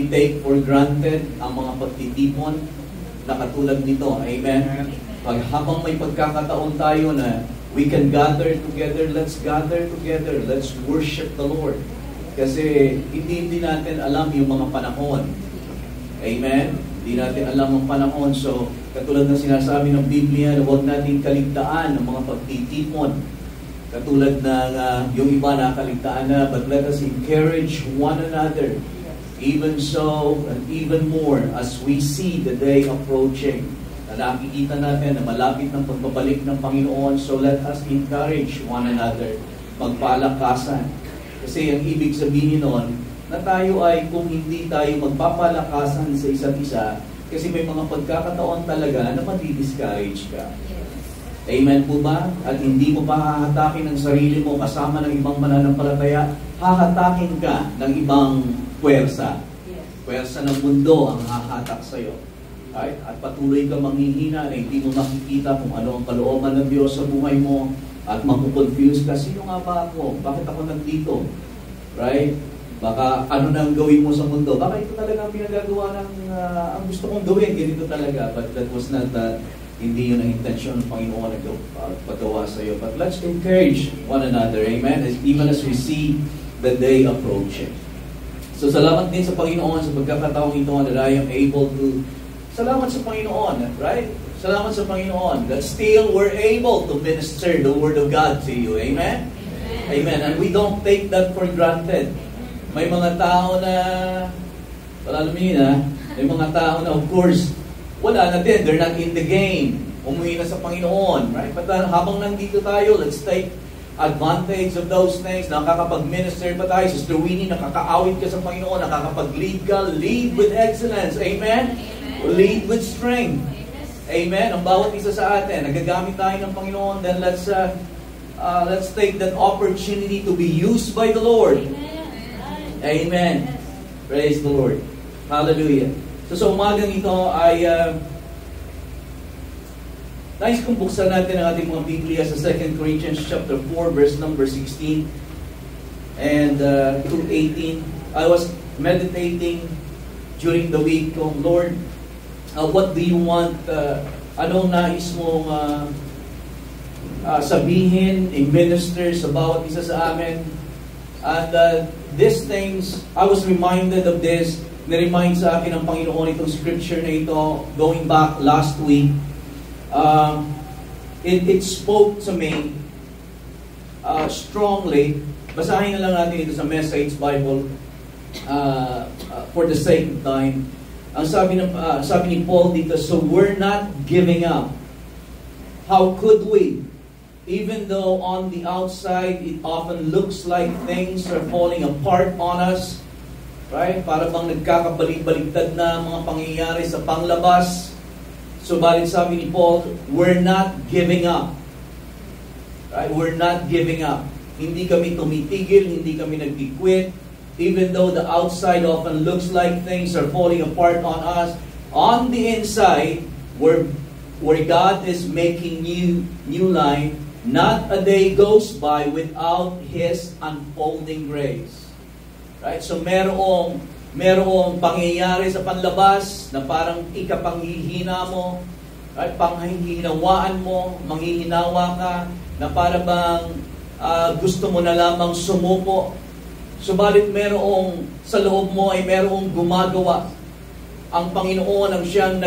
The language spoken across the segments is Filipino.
we take for granted ang mga pagtitipon na katulad nito. Amen? Habang may pagkakataon tayo na we can gather together, let's gather together, let's worship the Lord. Kasi hindi natin alam yung mga panahon. Amen? Hindi natin alam ang panahon. So, katulad ng sinasabi ng Biblia, huwag natin kaligtaan ang mga pagtitipon. Katulad ng yung iba na kaligtaan na, but let us encourage one another. Even so, and even more, as we see the day approaching, na nakikita natin na malapit ng pagbabalik ng Panginoon, so let us encourage one another, magpalakasan. Kasi ang ibig sabihin nun, na tayo ay kung hindi tayo magpapalakasan sa isa't isa, kasi may mga pagkakataon talaga na madi-discourage ka. Amen po ba? At hindi mo pa hahatakin ang sarili mo kasama ng ibang mananampalataya, hahatakin ka ng ibang puwersa. Puwersa ng mundo ang hahatak sa'yo. Right? At patuloy ka manghihina na hindi mo makikita kung ano ang kalooban ng Diyos sa buhay mo at makukonfuse ka, sino nga ba ako? Bakit ako nandito? Right? Baka ano na ang gawin mo sa mundo? Baka ito talaga ang pinagagawa ng ang gusto kong gawin, ganito talaga. But that was not hindi yun ang intensyon ng Panginoon na pagawa sa iyo. But let's encourage one another, amen? Even as we see the day approaching. So salamat din sa Panginoon sa pagkakataong ito that I am able to. Salamat sa Panginoon, right? Salamat sa Panginoon that still we're able to minister the Word of God to you, amen? Amen. And we don't take that for granted. May mga tao na, alam niyo may mga tao na of course, wala na din, they're not in the game. Umuwi na sa Panginoon, right? But habang nandito tayo, let's take advantage of those things. Nakakapag-minister pa tayo. Sister Winnie, nakakaawit ka sa Panginoon, nakakapag-lead ka, lead with excellence. Amen? Lead with strength. Amen? Ang bawat isa sa atin, nagagamit tayo ng Panginoon, then let's take that opportunity to be used by the Lord. Amen. Praise the Lord. Hallelujah. So sa umagang ito ay nais kong buksan natin ang ating mga Biblia sa 2 Corinthians chapter 4 verse number 16 and to 18. I was meditating during the week kung Lord, what do you want? Anong nais mong sabihin, i-minister sa bawat isa sa amin? And these things, I was reminded of this. Na-remind sa akin ng Panginoon itong scripture na ito going back last week. It spoke to me strongly. Basahin na lang natin ito sa Message Bible for the sake of time. Ang sabi ni Paul dito, so we're not giving up. How could we? Even though on the outside it often looks like things are falling apart on us, right? Para bang nagkakabalik-baliktad na mga pangyayari sa panglabas. Subalit sabi ni Paul, we're not giving up. Right? We're not giving up. Hindi kami tumitigil, hindi kami nag-quit. Even though the outside often looks like things are falling apart on us, on the inside, where God is making new life, not a day goes by without His unfolding grace. Right? So merong pangyayari sa panlabas na parang ikapanghihina mo, right? Panghihinawaan mo, manghihinawa ka, na para bang gusto mo na lamang sumuko. Subalit merong sa loob mo ay merong gumagawa. Ang Panginoon ang siyang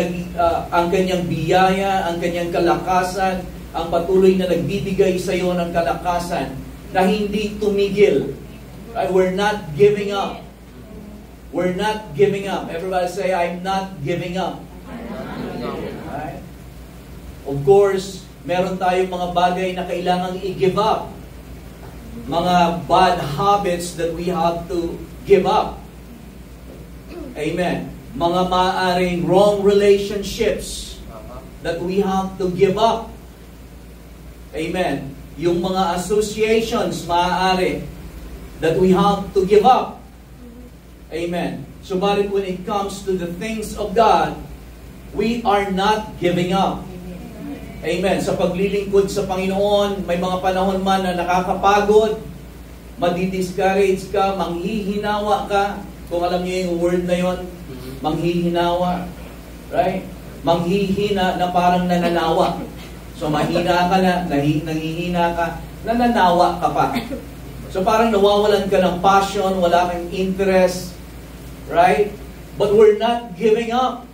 ang kanyang biyaya, ang kanyang kalakasan, ang patuloy na nagbibigay sa iyo ng kalakasan na hindi tumigil. Right? We're not giving up. We're not giving up. Everybody say, I'm not giving up. Right? Of course, meron tayong mga bagay na kailangang i-give up. Mga bad habits that we have to give up. Amen. Mga maaaring wrong relationships that we have to give up. Amen. Yung mga associations maaari that we have to give up. Amen. Subalit when it comes to the things of God, we are not giving up. Amen. Sa paglilingkod sa Panginoon, may mga panahon man na nakakapagod, madi-discourage ka, manghihinawa ka, Kung alam niyo yung word na yon, manghihinawa. Right? Manghihina na parang nananawa. So mahina ka na, nanghihina ka, nananawa ka pa. So parang nawawalan ka ng passion, wala kang interest. Right? But we're not giving up.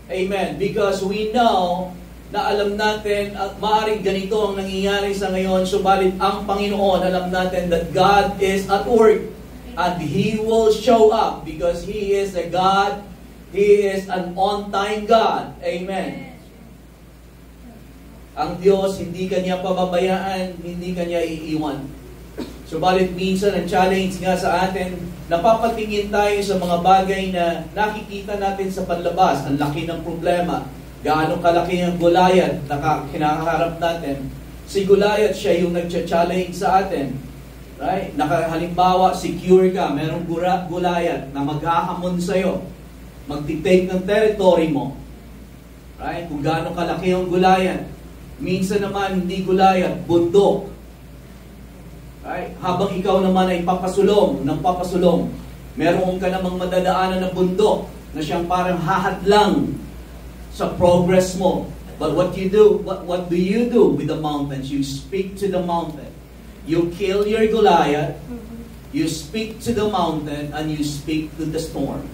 Amen. Because we know na alam natin at maaaring ganito ang nangyayari sa ngayon, subalit ang Panginoon, alam natin that God is at work and He will show up because He is a God, He is an on-time God. Amen. Ang Diyos, hindi Kanya pababayaan, hindi Kanya iiwan. Subalit minsan, ang challenge nga sa atin, napapatingin tayo sa mga bagay na nakikita natin sa panlabas, ang laki ng problema. Gaano kalaki ang Goliath na kinakaharap natin. Si Goliath, siya yung nag-challenge sa atin. Right? Halimbawa, secure ka, merong Goliath na maghahamon sa'yo. Magtitake ng territory mo. Right? Kung gaano kalaki ang Goliath. Minsan naman, hindi Goliath, bundok. Right? Habang ikaw naman ay papasulong, meron ka namang madadaanan na bundok na siyang parang hahadlang sa progress mo. But what do you do with the mountains? You speak to the mountain. You kill your Goliath, you speak to the mountain, and you speak to the storm.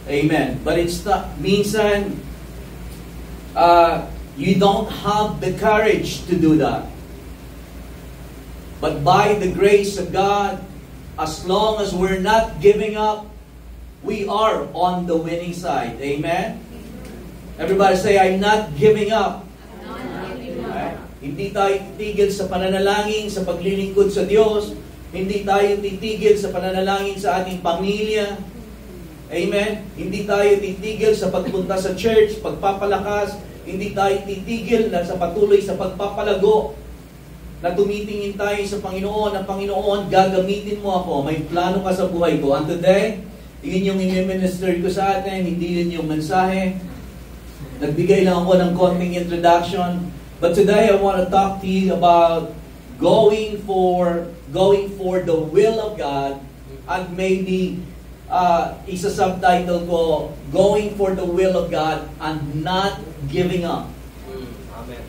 Amen. But it's not, minsan, you don't have the courage to do that. But by the grace of God, as long as we're not giving up, we are on the winning side. Amen? Everybody say, I'm not giving up. Right? Hindi tayo titigil sa pananalangin, sa paglilingkod sa Diyos. Hindi tayo titigil sa pananalangin sa ating pamilya. Amen? Hindi tayo titigil sa pagpunta sa church, pagpapalakas. Hindi tayo titigil na sa patuloy sa pagpapalago. Na tumitingin tayo sa Panginoon. Ang Panginoon, gagamitin mo ako. May plano ka sa buhay ko. And today, yun yung i-minister ko sa atin, hindi yun yung mensahe. Nagbigay lang ako ng konting introduction. But today, I want to talk to you about going for the will of God. And maybe, isa-subtitle ko, going for the will of God and not giving up. Amen.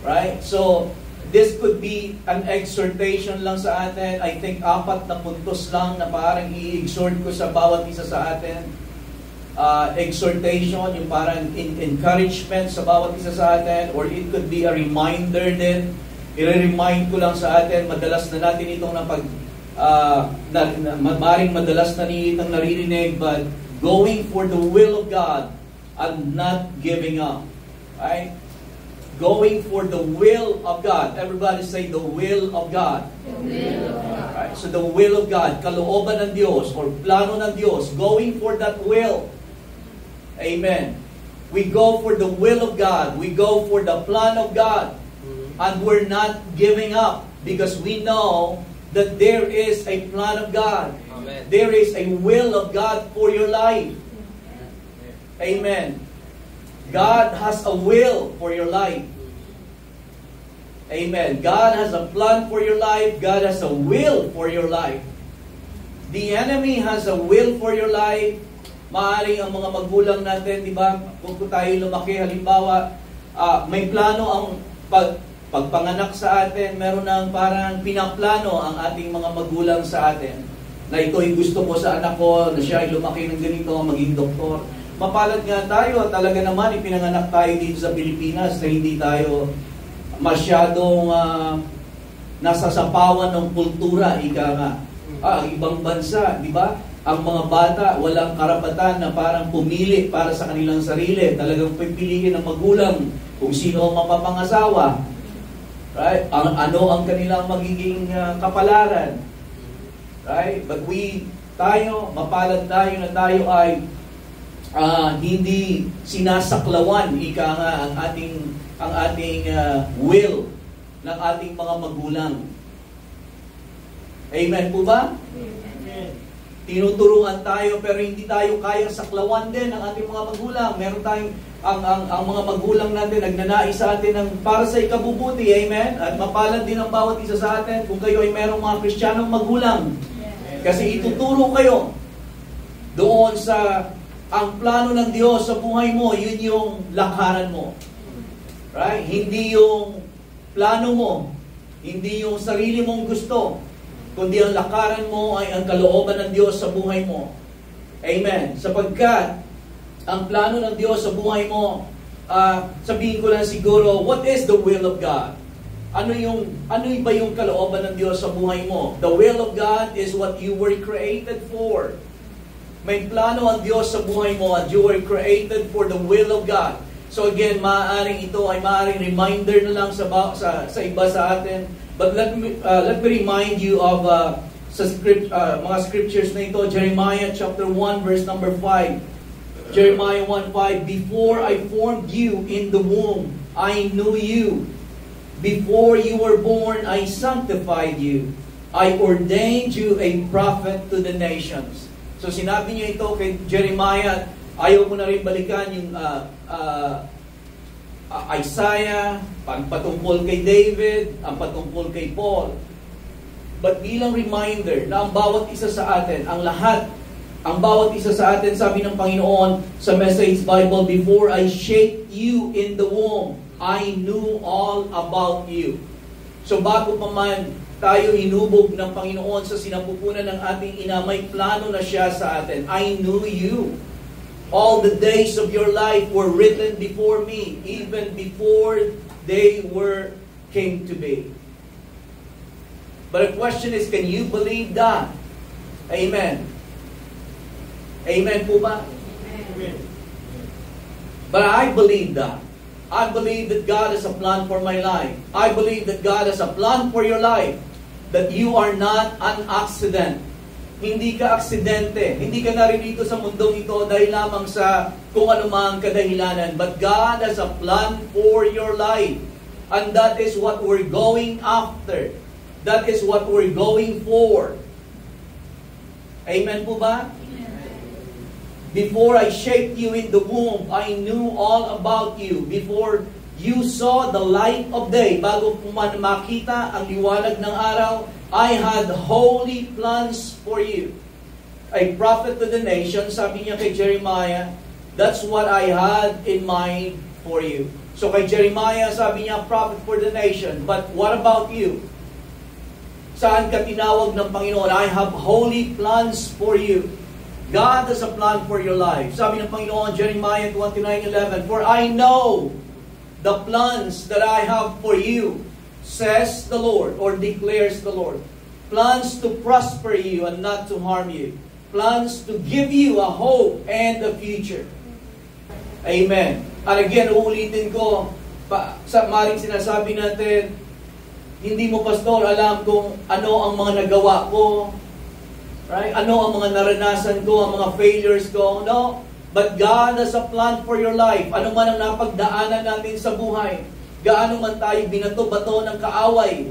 Right? So, this could be an exhortation lang sa atin. I think 4 na puntos lang na parang i-exhort ko sa bawat isa sa atin. Exhortation, yung parang encouragement sa bawat isa sa atin. Or it could be a reminder din. I-remind ko lang sa atin, madalas na natin itong maring madalas na itong naririnig, but going for the will of God and not giving up. Right? Going for the will of God. Everybody say the will of God. The will of God. Right? So the will of God, kalooban ng Diyos or plano ng Diyos, going for that will. Amen. We go for the will of God. We go for the plan of God. And we're not giving up because we know that there is a plan of God. Amen. There is a will of God for your life. Amen. God has a will for your life. Amen. God has a plan for your life. God has a will for your life. The enemy has a will for your life. Maaaring ang mga magulang natin, di ba, kung tayo lumaki, halimbawa, may plano ang pagpanganak sa atin, meron ng parang pinaplano ang ating mga magulang sa atin. Na ito ay gusto ko sa anak ko, na siya ay lumaki ng ganito, maging doktor. Mapalad nga tayo, talaga naman ipinanganak tayo dito sa Pilipinas na hindi tayo masyadong nasasapawan ng kultura, ika nga. Ibang bansa, di ba? Ang mga bata, walang karapatan na parang pumili para sa kanilang sarili. Talagang pipiliin ng magulang kung sino ang mapapangasawa. Right? Ano ang kanilang magiging kapalaran. Right? But mapalad tayo na tayo ay hindi sinasaklawan, ika nga, ang ating will ng ating mga magulang. Amen po ba? Amen. Tinuturuan tayo pero hindi tayo kayang saklawan din ng ating mga magulang. Meron tayong ang mga magulang natin nagnanais sa atin ng para sa ikabubuti. Amen? At mapalad din ang bawat isa sa atin kung kayo ay merong mga Kristiyanong magulang. Kasi ituturo kayo doon sa ang plano ng Diyos sa buhay mo, yun yung lakaran mo. Right? Hindi yung plano mo, hindi yung sarili mong gusto, kundi ang lakaran mo ay ang kalooban ng Diyos sa buhay mo. Amen. Sapagkat ang plano ng Diyos sa buhay mo, sabihin ko lang siguro, what is the will of God? Ano ba yung kalooban ng Diyos sa buhay mo? The will of God is what you were created for. May plano ang Diyos sa buhay mo at you were created for the will of God. So again, maaaring ito ay maaaring reminder na lang sa iba sa atin. But let me remind you of mga scriptures na ito. Jeremiah chapter 1 verse number 5. Jeremiah 1:5, before I formed you in the womb, I knew you. Before you were born, I sanctified you. I ordained you a prophet to the nations. So sinabi niya ito kay Jeremiah. Ayaw mo na rin balikan yung Isaiah, ang patungkol kay David, ang patungkol kay Paul. But bilang reminder na ang bawat isa sa atin, ang bawat isa sa atin, sabi ng Panginoon sa Message Bible, before I shaped you in the womb, I knew all about you. So bago pa man tayo hinubog ng Panginoon sa sinapupunan ng ating ina, may plano na siya sa atin. I knew you. All the days of your life were written before me, even before they came to be. But the question is, can you believe that? Amen. Amen po ba? Amen. But I believe that. I believe that God has a plan for my life. I believe that God has a plan for your life. That you are not an accident. Hindi ka aksidente. Hindi ka naririto sa mundong ito dahil lamang sa kung anumang kadahilanan. But God has a plan for your life. And that is what we're going after. That is what we're going for. Amen po ba? Before I shaped you in the womb, I knew all about you. Before you saw the light of day, bago makita ang liwanag ng araw, I had holy plans for you. A prophet to the nation, sabi niya kay Jeremiah, that's what I had in mind for you. So kay Jeremiah, sabi niya, prophet for the nation. But what about you? Saan ka tinawag ng Panginoon? I have holy plans for you. God has a plan for your life. Sabi ng Panginoon, Jeremiah 29:11, for I know the plans that I have for you, says the Lord, or declares the Lord. Plans to prosper you and not to harm you. Plans to give you a hope and a future. Amen. And again, uulitin ko, maring sinasabi natin, hindi mo, pastor, alam kung ano ang mga nagawa ko, right? Ano ang mga naranasan ko, ang mga failures ko. No. But God has a plan for your life. Ano man ang napagdaanan natin sa buhay. Gaano man tayo binato-bato ng kaaway.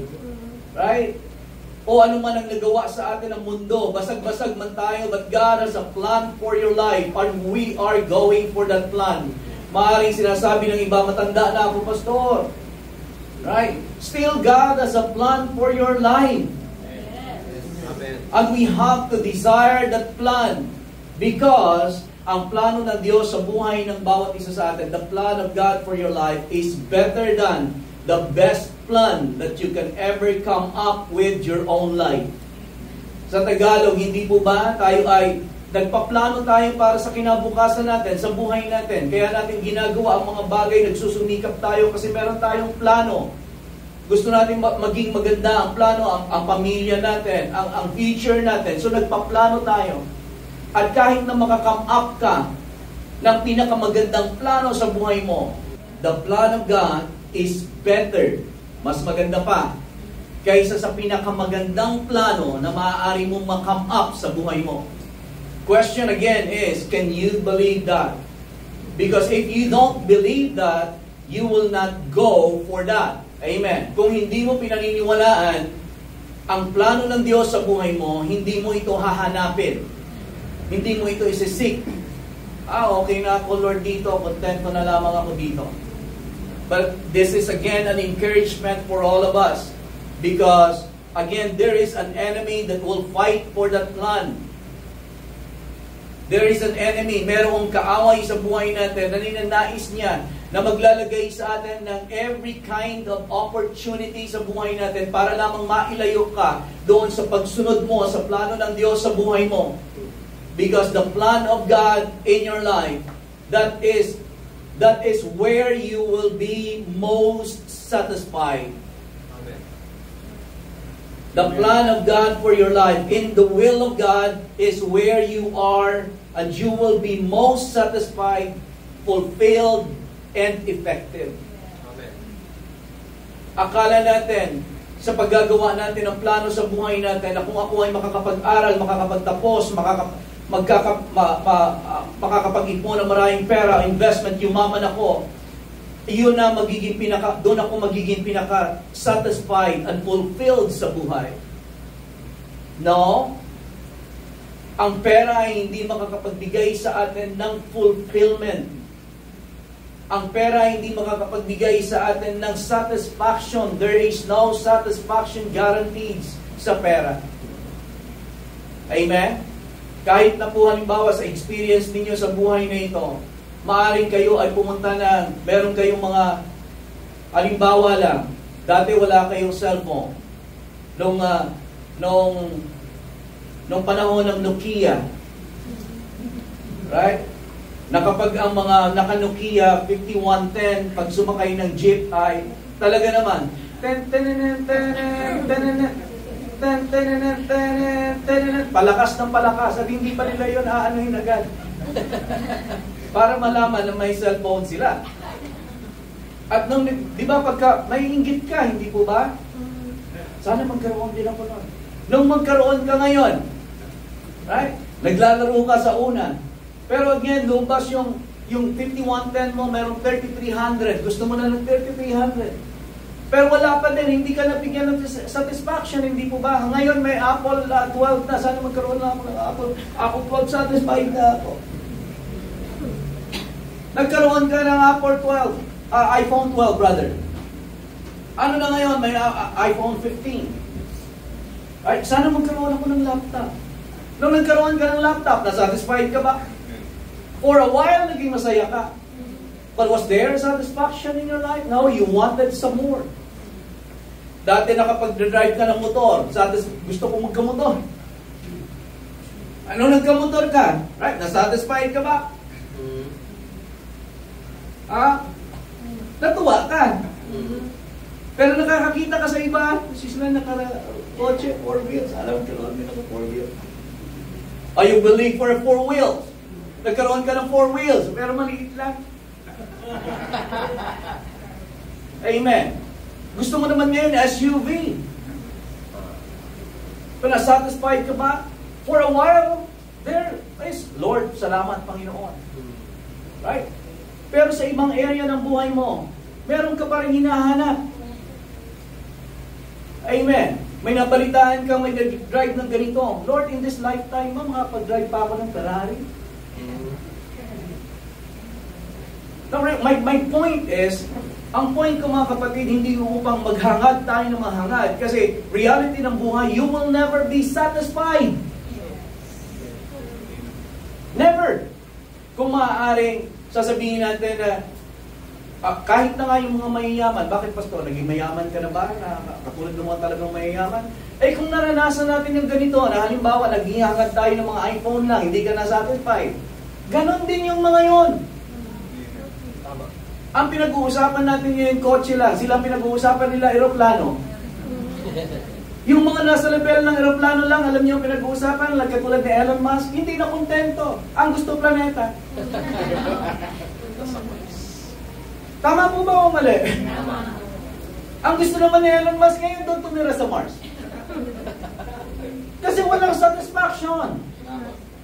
Right? O ano man ang nagawa sa atin ng mundo. Basag-basag man tayo. But God has a plan for your life. And we are going for that plan. Maaaring sinasabi ng iba, matanda na ako, pastor. Right? Still, God has a plan for your life. And we have to desire that plan. Because ang plano ng Diyos sa buhay ng bawat isa sa atin, the plan of God for your life is better than the best plan that you can ever come up with your own life. Sa Tagalog, hindi po ba tayo ay nagpaplano tayo para sa kinabukasan natin, sa buhay natin. Kaya natin ginagawa ang mga bagay, nagsusumikap tayo kasi meron tayong plano. Gusto natin maging maganda ang plano, ang pamilya natin, ang future natin. So nagpaplano tayo. At kahit na makakam up ka ng pinakamagandang plano sa buhay mo, the plan of God is better, mas maganda pa, kaysa sa pinakamagandang plano na maaari mong makam up sa buhay mo. Question again is, can you believe that? Because if you don't believe that, you will not go for that. Amen. Kung hindi mo pinaniniwalaan ang plano ng Diyos sa buhay mo, hindi mo ito hahanapin. Hindi mo ito isisik. Okay na ako, Lord, dito. Kontento na lamang ako dito. But this is again an encouragement for all of us. Because Again, there is an enemy that will fight for that plan. There is an enemy, merong kaaway sa buhay natin na ninanais niya na maglalagay sa atin ng every kind of opportunity sa buhay natin para lamang mailayo ka doon sa pagsunod mo sa plano ng Diyos sa buhay mo. Because the plan of God in your life, that is where you will be most satisfied. The plan of God for your life, in the will of God, is where you are, and you will be most satisfied, fulfilled, and effective. Amen. Akala natin, sa paggagawa natin ng plano sa buhay natin, na kung ako ay makakapag-aral, makakapagtapos, makakapag-ipon ng maraming pera, investment, yumaman ako, doon ako magiging pinaka satisfied and fulfilled sa buhay. No? Ang pera ay hindi makakapagbigay sa atin ng fulfillment. Ang pera ay hindi makakapagbigay sa atin ng satisfaction. There is no satisfaction guaranteed sa pera. Amen? Kahit na po halimbawa sa experience ninyo sa buhay na ito, maaring kayo ay pumunta na, meron kayong mga, halimbawa lang, dati wala kayong cellphone. Nung panahon ng Nokia, right? Na kapag ang mga naka-Nokia 5110, pag sumakay ng jeep ay, talaga naman, palakas ng palakas, at hindi pa nila yun aanuhin agad. Para malaman na may cellphone sila. At nung, di ba pagka, may inggit ka, hindi po ba? Sana magkaroon din ako nun. Nung magkaroon ka ngayon, right? Naglalaro ka sa una. Pero again, lumabas yung 5110 mo, merong 3300. Gusto mo na ng 3300. Pero wala pa din, hindi ka nabigyan ng satisfaction, hindi po ba? Ngayon may Apple 12 na, sana magkaroon na ako ng Apple 12, satisfied na ako. Nagkaroon ka ng iPhone 12, brother. Ano na ngayon? May iPhone 15. Right? Sana magkaroon ako ng laptop. Nung nagkaroon ka ng laptop, nasatisfied ka ba? For a while, naging masaya ka. But was there satisfaction in your life? No, you wanted some more. Dati nakapag-drive ka ng motor, gusto ko magkamotor. Ano nagkamotor ka? Right? Nasatisfied ka ba? Natuwa ka. Pero nakakakita ka sa iba, sila naka-kotse, 4 wheels. Alam ko naman, may naka-4 wheels. Are you willing for a 4 wheels? Nagkaroon ka ng 4 wheels, pero maliit lang. Amen. Gusto mo naman ngayon SUV. Pero satisfied ka ba? For a while, there is, Lord, salamat Panginoon. Right? Pero sa ibang area ng buhay mo, meron ka pa rin hinahanap. Amen. May nabalitaan ka, may nag-drive ng ganito. Lord, in this lifetime, makapag-drive pa ako ng Ferrari? Now, my point is, ang point ko mga kapatid, hindi upang maghangad tayo ng mahangad. Kasi reality ng buhay, you will never be satisfied. Never. Kung maaaring sasabihin natin na kahit na nga yung mga mayayaman, bakit pastor, naging mayaman ka na ba? Katulad ng mga talagang mayayaman? Eh kung naranasan natin yung ganito, na halimbawa, naghihangad tayo ng mga iPhone lang, hindi ka na satisfied. Ganon din yung mga yon. Ang pinag-uusapan natin yung kotse lang, sila pinag-uusapan nila aeroplano. Yung mga nasa level ng aeroplano lang, alam niyo yung pinag-uusapan, katulad ni Elon Musk, hindi na kontento. Ang gusto planeta. Tama po ba o mali? Tama. Ang gusto naman ni Elon Musk ngayon doon tumira sa Mars. Kasi walang satisfaction.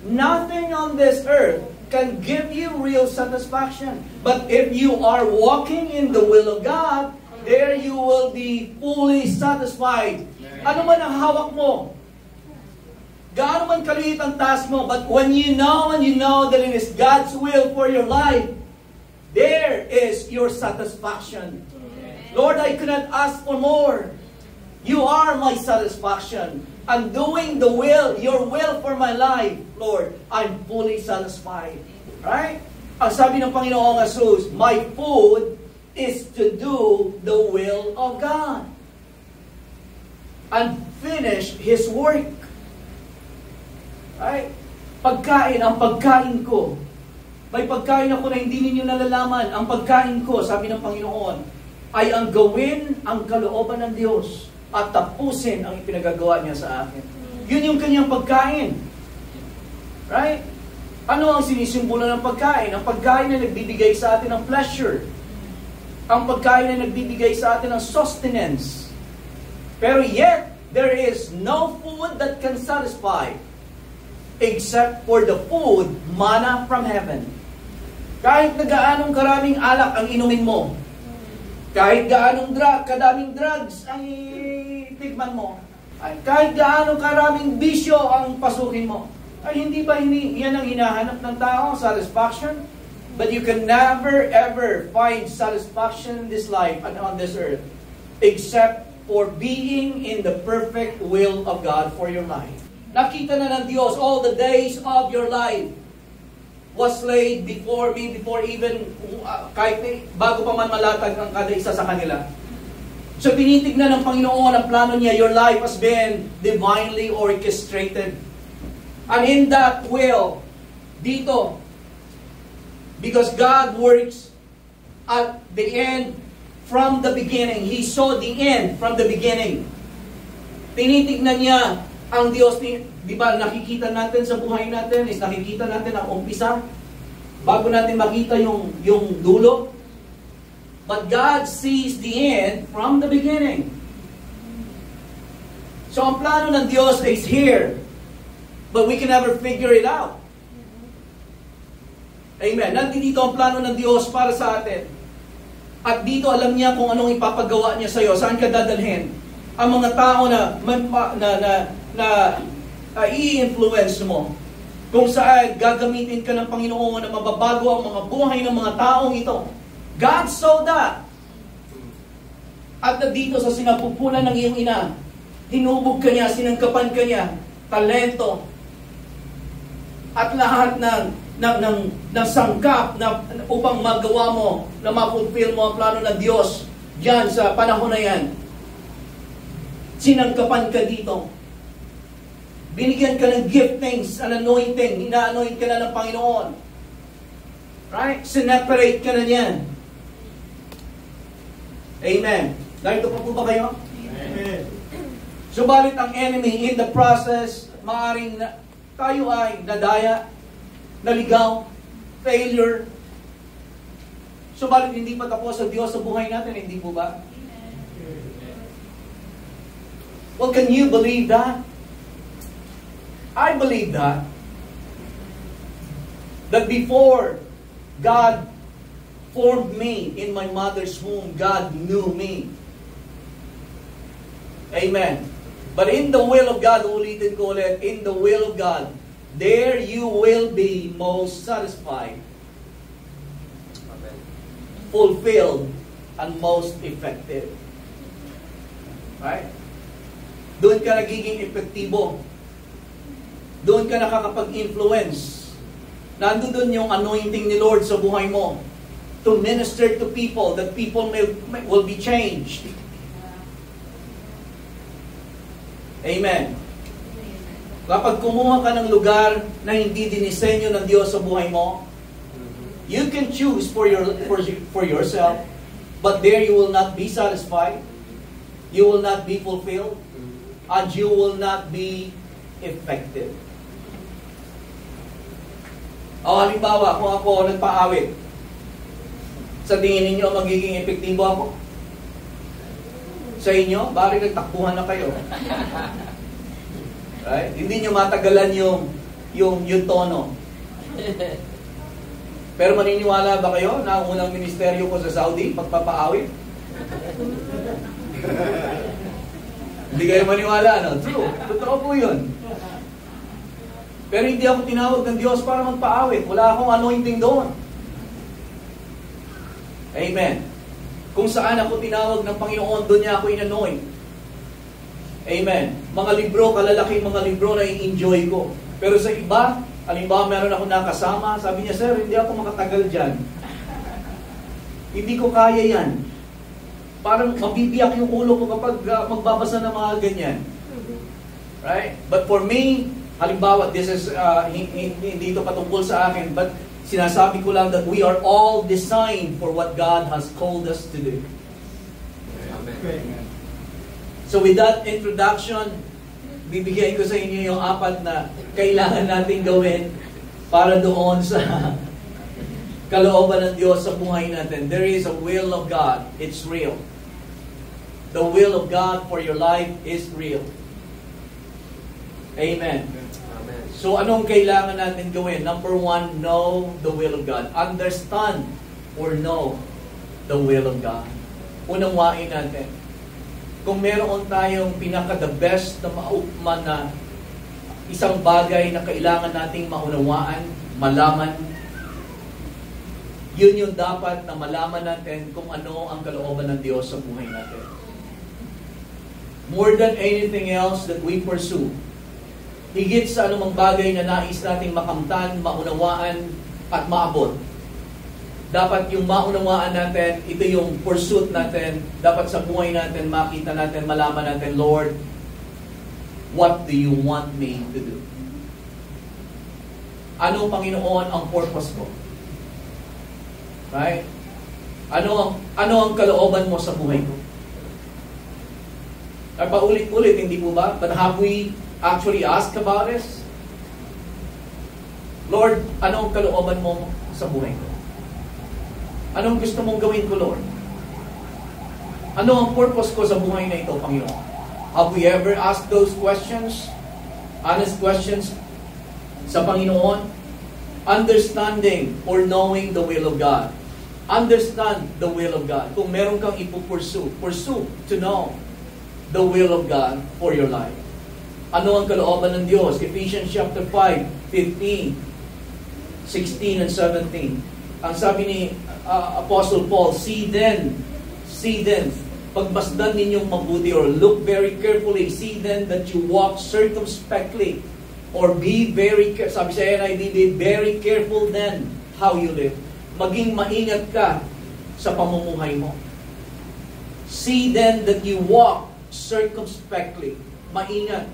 Nothing on this earth can give you real satisfaction. But if you are walking in the will of God, there you will be fully satisfied. Ano man ang hawak mo? Gaano man kaliit ang task mo, but when you know that it is God's will for your life, there is your satisfaction. Lord, I cannot ask for more. You are my satisfaction. I'm doing the will, your will for my life, Lord. I'm fully satisfied. Right? Ang sabi ng Panginoong Jesus, my food is to do the will of God. And finish His work. Right? Pagkain, ang pagkain ko. May pagkain ako na hindi ninyo nalalaman. Ang pagkain ko, sabi ng Panginoon, ay ang gawin ang kalooban ng Diyos at tapusin ang ipinagagawa niya sa akin. Yun yung kanyang pagkain. Right? Ano ang sinisimbolo ng pagkain? Ang pagkain na nagbibigay sa atin ng pleasure. Ang pagkain na nagbibigay sa atin ng sustenance. Pero yet, there is no food that can satisfy except for the food, manna from heaven. Kahit na gaanong karaming alak ang inumin mo, kahit gaanong kadaming drugs ang itikman mo, ay kahit gaanong karaming bisyo ang pasukin mo, ay hindi yan ang hinahanap ng tao, satisfaction? But you can never ever find satisfaction in this life and on this earth except for being in the perfect will of God for your life. Nakita na ng Diyos all the days of your life was laid before me, before even, kahit bago pa man malatag ang kada isa sa kanila. So tinitignan ng Panginoon ang plano niya, your life has been divinely orchestrated. And in that will, dito, because God works at the end from the beginning. He saw the end from the beginning. Tinitignan niya ang Diyos, di ba, nakikita natin sa buhay natin, is nakikita natin ang umpisa, bago natin makita yung dulo. But God sees the end from the beginning. So ang plano ng Diyos is here, but we can never figure it out. Amen. Nandito ang plano ng Diyos para sa atin. At dito alam niya kung anong ipapagawa niya sa iyo, saan ka dadalhin. Ang mga tao na i-influence mo, kung saan gagamitin ka ng Panginoon na mababago ang mga buhay ng mga taong ito. God saw that. At dito sa sinapupunan ng iyong ina, hinubog ka niya, sinangkapan ka niya, talento, at lahat ng sangkap na upang magawa mo, na ma-fulfill mo ang plano ng Diyos diyan sa panahon na yan. Sinangkapan ka dito. Binigyan ka ng giftings, an anointing, ina-anoint ka na ng Panginoon. Right? Sineparate ka na niyan. Amen. Narito pa po ba kayo? Amen. Subalit ang enemy in the process, maaaring tayo ay nadaya, naligaw, failure. Subalit hindi pa tapos sa Diyos sa buhay natin, hindi po ba? Well, can you believe that? I believe that before God formed me in my mother's womb, God knew me. Amen. But in the will of God, ulitin ko ulit, in the will of God, there you will be most satisfied, fulfilled, and most effective. Right? Doon ka nagiging epektibo. Doon ka nakakapag-influence. Nandun yung anointing ni Lord sa buhay mo to minister to people, that people will be changed. Amen. Kapag kumuha ka ng lugar na hindi dinisenyo ng Diyos sa buhay mo, you can choose for yourself, but there you will not be satisfied, you will not be fulfilled, and you will not be effective. O halimbawa, kung ako nagpa-awit, sa tingin ninyo magiging epektibo ako? Sa inyo, bari nagtakbuhan na kayo. Right? Hindi nyo matagalan yung tono. Pero maniniwala ba kayo na ang unang ministeryo ko sa Saudi, pagpapaawit? Hindi kayo maniwala, no? True. Totoo po yun. Pero hindi ako tinawag ng Diyos para magpaawit. Wala akong anointing doon. Amen. Kung saan ako tinawag ng Panginoon, doon niya ako in-anoint. Amen. Mga libro, kalalaking mga libro na i-enjoy ko. Pero sa iba, halimbawa meron ako nakasama, sabi niya, sir, hindi ako makatagal dyan. Hindi ko kaya yan. Parang mabibiyak yung ulo ko kapag magbabasa ng mga ganyan. Right? But for me, halimbawa, this is, hindi ito patungkol sa akin, but sinasabi ko lang that we are all designed for what God has called us to do. Amen. So with that introduction, bibigyan ko sa inyo yung 4 na kailangan natin gawin para doon sa kalooban ng Diyos sa buhay natin. There is a will of God. It's real. The will of God for your life is real. Amen. So anong kailangan natin gawin? Number 1, know the will of God. Understand or know the will of God. Unawain natin. Kung meron tayong pinaka-the best na isang bagay na kailangan nating maunawaan, malaman, yun yung dapat na malaman natin kung ano ang kalooban ng Diyos sa buhay natin. More than anything else that we pursue, higit sa anumang bagay na nais nating makamtan, maunawaan, at maabot, dapat yung maunawaan natin, ito yung pursuit natin, dapat sa buhay natin, makita natin, malaman natin, Lord, what do you want me to do? Ano, Panginoon, ang purpose ko? Right? Ano ang kalooban mo sa buhay ko? Ay paulit-ulit, hindi po ba? But have we actually asked about this? Lord, ano ang kalooban mo sa buhay ko? Anong gusto mong gawin ko, Lord? Ano ang purpose ko sa buhay na ito, Panginoon? Have we ever asked those questions? Honest questions sa Panginoon? Understanding or knowing the will of God. Understand the will of God. Kung meron kang ipupursue, pursue to know the will of God for your life. Ano ang kalooban ng Diyos? Ephesians chapter 5, 15, 16 and 17. Ang sabi ni Apostle Paul, see then, pagmasdan ninyong mabuti or look very carefully, see then that you walk circumspectly or be very, sabi sa NIV, be very careful then how you live. Maging maingat ka sa pamumuhay mo. See then that you walk circumspectly. Maingat.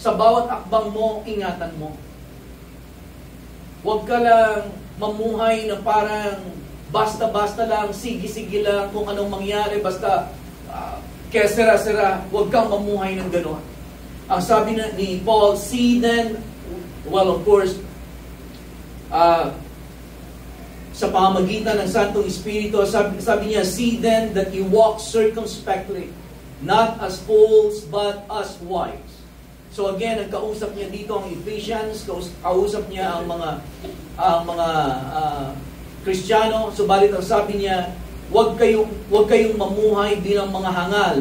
Sa bawat akbang mo, ingatan mo. Huwag ka lang mamuhay na parang basta-basta lang, sige-sige lang kung anong mangyari, basta kaya sira-sira. Huwag kang mamuhay ng gano'n. Ang sabi ni Paul, see then, well of course, sa pamamagitan ng Santong Espiritu, sabi niya, see then that you walk circumspectly, not as fools, but as wise. So again, ang kausap niya dito ang Ephesians, kausap niya ang mga Kristiyano, subalit ang sabi niya, huwag kayong mamuhay bilang mga hangal,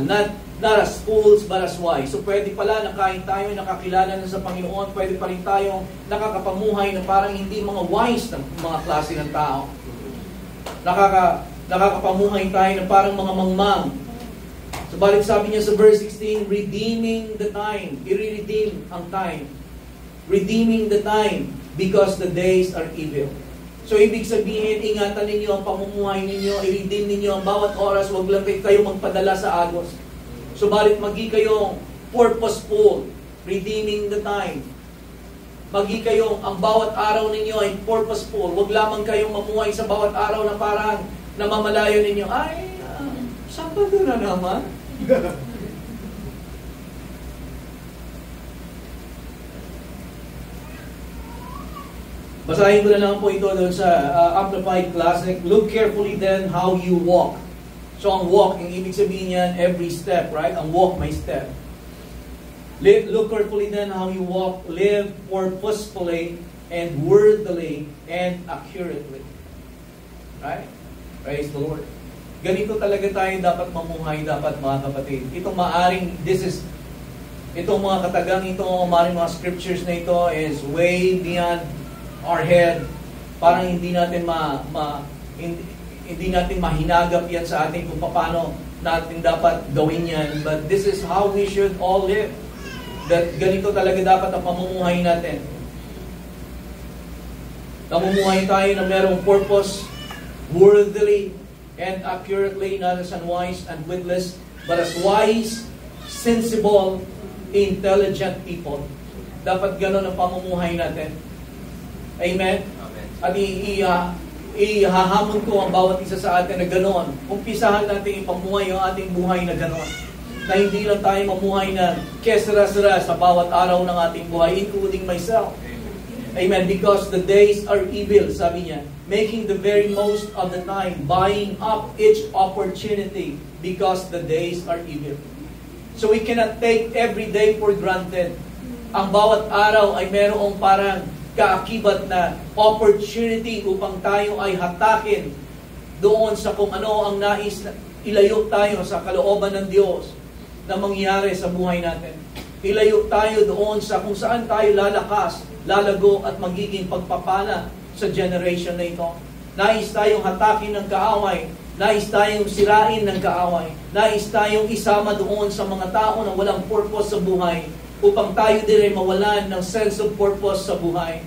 not as fools but as wise. So pwede pala na kahit tayo nakakilala na sa Panginoon, pwede pa rin tayong nakakapamuhay na parang hindi mga wise na mga klase ng tao. Nakakapamuhay tayo na parang mga mangmang. Subalit sabi niya sa verse 16, redeeming the time. I-redeem ang time. Redeeming the time because the days are evil. So ibig sabihin, ingatan ninyo ang pamumuhay ninyo, i-redeem ninyo ang bawat oras, wag lang kayo magpadala sa agos. Subalit magi kayong purposeful, redeeming the time. Magi kayong, ang bawat araw ninyo ay purposeful. Wag lamang kayong mamuhay sa bawat araw na parang namamalayo ninyo, ay, Sabado na naman. Basahin ko na lang po ito doon sa Amplified Classic. Look carefully then how you walk. So ang walk, yung ibig sabihin niyan, every step, right? Ang walk, may step. Look carefully then how you walk. Live purposefully and worthily and accurately. Right? Praise the Lord. Ganito talaga tayo dapat mamuhay, dapat mga kapatid. Itong mga katagang ito, maaring mga scriptures na ito is way beyond our head. Parang hindi natin hindi natin mahinagap yan sa atin kung paano natin dapat gawin yan, but this is how we should all live. That ganito talaga dapat ang pamumuhay natin. Namumuhay tayo na merong purpose, worthily and accurately, not as unwise and witless, but as wise, sensible, intelligent people. Dapat ganon ang pamumuhay natin. Amen? Amen. At ihahamon ko ang bawat isa sa atin na ganon. Umpisahan natin ipamuhay ang ating buhay na ganon. Na hindi lang tayo mamuhay na kesra-sra sa bawat araw ng ating buhay, including myself. Amen. Because the days are evil, sabi niya. Making the very most of the time, buying up each opportunity because the days are evil. So we cannot take every day for granted. Ang bawat araw ay merong parang kaakibat na opportunity upang tayo ay hatakin doon sa kung ano ang nais na ilayo tayo sa kalooban ng Diyos na mangyari sa buhay natin. Ilayo tayo doon sa kung saan tayo lalakas, lalago at magiging pagpapala sa generation na ito. Nais tayong hatakin ng kaaway, nais tayong sirain ng kaaway, nais tayong isama doon sa mga tao na walang purpose sa buhay upang tayo din ay mawalan ng sense of purpose sa buhay.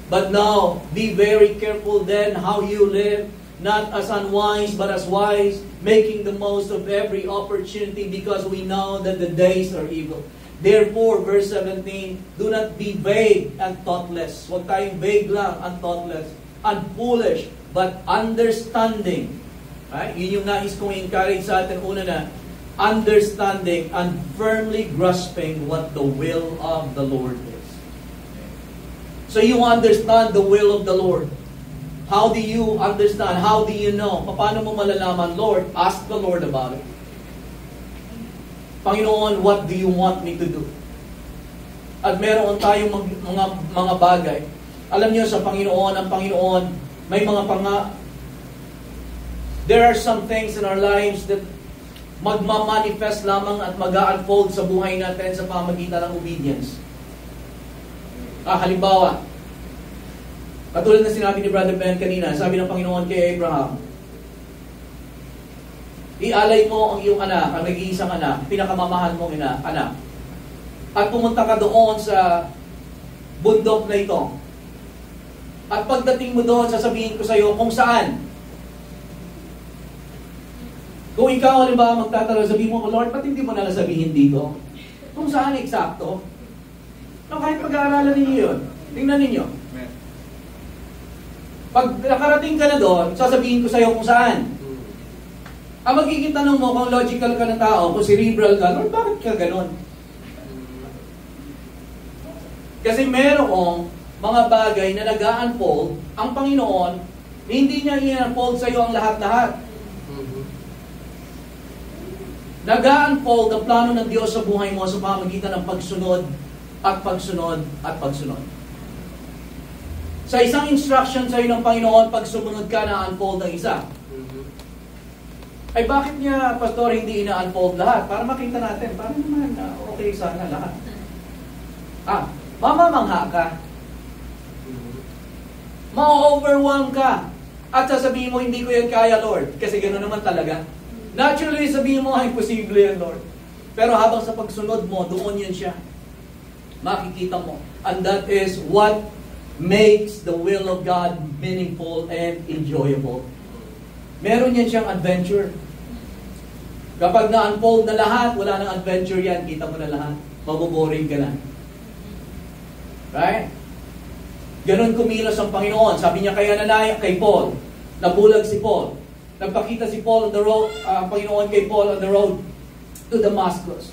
But now, be very careful then how you live, not as unwise but as wise, making the most of every opportunity because we know that the days are evil. Therefore, verse 17, do not be vague and thoughtless. Huwag tayong vague lang and thoughtless. And foolish, but understanding. Right? Yun yung nais kong encourage sa atin. Una na, understanding and firmly grasping what the will of the Lord is. So you understand the will of the Lord. How do you understand? How do you know? Paano mo malalaman? Lord, ask the Lord about it. Panginoon, what do you want me to do? At meron tayong mga bagay. Alam niyo sa Panginoon, ang Panginoon, may mga there are some things in our lives that magmamanifest lamang at mag-unfold sa buhay natin sa pamagitan ng obedience. Halimbawa, katulad na sinabi ni Brother Ben kanina, sabi ng Panginoon kay Abraham, ialay mo ang iyong anak, ang nag-iisang anak, pinakamamahal mong anak. At pumunta ka doon sa bundok na ito. At pagdating mo doon, sasabihin ko sa iyo kung saan. Kung ikaw, halimbawa, magtatanong, sabihin mo, Lord, ba't hindi mo na sabihin dito? Kung saan eksakto? No, kahit pag-aaralan ninyo yun. Tingnan ninyo. Pag nakarating ka na doon, sasabihin ko sa iyo kung saan. Ang magiging tanong mo, kung logical ka ng tao, kung cerebral ka, Lord, bakit ka ganon? Kasi merong mga bagay na nag-unfold, ang Panginoon, hindi niya i-unfold sa iyo ang lahat-lahat. Nag-unfold ang plano ng Diyos sa buhay mo sa pamamagitan ng pagsunod at pagsunod at pagsunod. Sa isang instruction sa iyo ng Panginoon, pag sumunod ka na unfold ang isa. Ay bakit niya, Pastor, hindi ina-unfold lahat? Para makita natin, para naman okay sana lahat. Mamamangha ka. Ma-overwhelm ka. At sasabihin mo, hindi ko yan kaya, Lord. Kasi gano'n naman talaga. Naturally, sabihin mo, imposible yan, Lord. Pero habang sa pagsunod mo, doon yan siya. Makikita mo. And that is what makes the will of God meaningful and enjoyable. Meron yan siyang adventure. Kapag na-unfold na lahat, wala nang adventure yan. Kita mo na lahat. Mabuboring ka na. Right? Ganon kumilos ang Panginoon. Sabi niya kay Ananias, kay Paul. Nabulag si Paul. Nagpakita si Paul on the road, Panginoon kay Paul on the road to Damascus.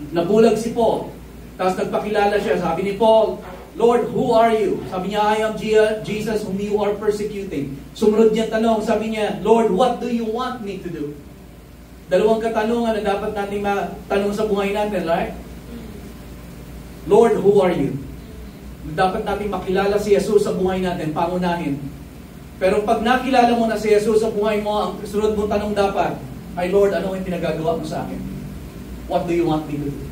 Nabulag si Paul. Tapos nagpakilala siya. Sabi ni Paul, Lord, who are you? Sabi niya, I am Jesus whom you are persecuting. Sumunod niya tanong, sabi niya, Lord, what do you want me to do? Dalawang katanungan na dapat natin matanong sa buhay natin, right? Lord, who are you? Dapat natin makilala si Jesus sa buhay natin, pangunahin. Pero pag nakilala mo na si Jesus sa buhay mo, ang sunod mong tanong dapat, ay Lord, ano yung pinagagawa mo sa akin? What do you want me to do?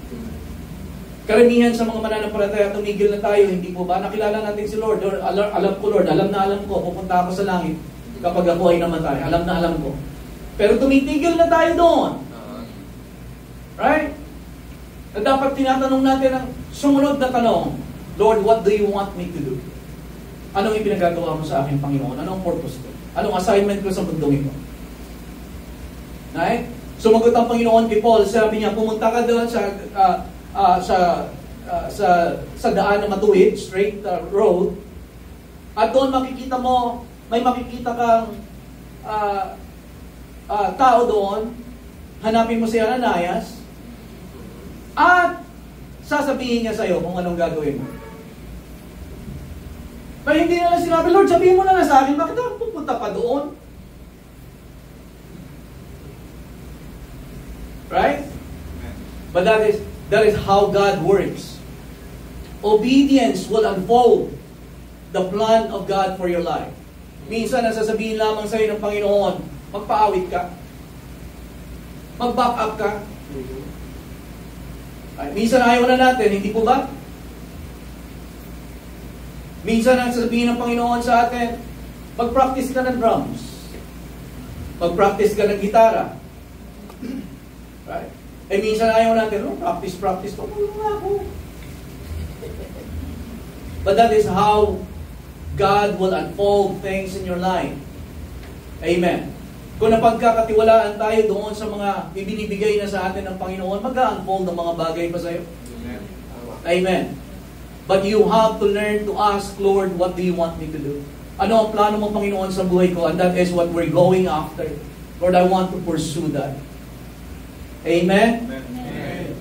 Karamihan sa mga mananampalataya, tumigil na tayo, hindi po ba? Nakilala natin si Lord. Alam ko, Lord, alam na alam ko, pupunta ako sa langit kapag ako ay namatay. Alam na alam ko. Pero tumitigil na tayo doon. Right? Na dapat tinatanong natin ang sumunod na tanong, Lord, what do you want me to do? Anong ipinagagawa mo sa akin, Panginoon? Anong purpose ko? Anong assignment ko sa mundong ito? Right? Sumagot ang Panginoon kay Paul, sabi niya, pumunta ka doon sa daan na matuwid, straight road, at doon makikita mo, may makikita kang tao doon, hanapin mo si Ananias, at sasabihin niya sa'yo kung anong gagawin mo. Pero hindi na lang sinabi, Lord, sabihin mo na lang sa akin, bakit ako pupunta pa doon? Right? But that is how God works. Obedience will unfold the plan of God for your life. Minsan, nasasabihin lamang sa'yo ng Panginoon, magpaawit ka. Mag-back up ka. Ay, minsan ayaw na natin, hindi po ba? Minsan nasasabihin ng Panginoon sa atin, mag-practice ka ng drums. Mag-practice ka ng gitara. Right? Eh minsan ayaw natin, practice. Ako. But that is how God will unfold things in your life. Amen. Kung napagkakatiwalaan tayo doon sa mga ibinibigay na sa atin ng Panginoon, mag-unfold ang mga bagay pa sa'yo. Amen. Amen. But you have to learn to ask, Lord, what do you want me to do? Ano ang plano mo, Panginoon, sa buhay ko? And that is what we're going after. Lord, I want to pursue that. Amen? Amen.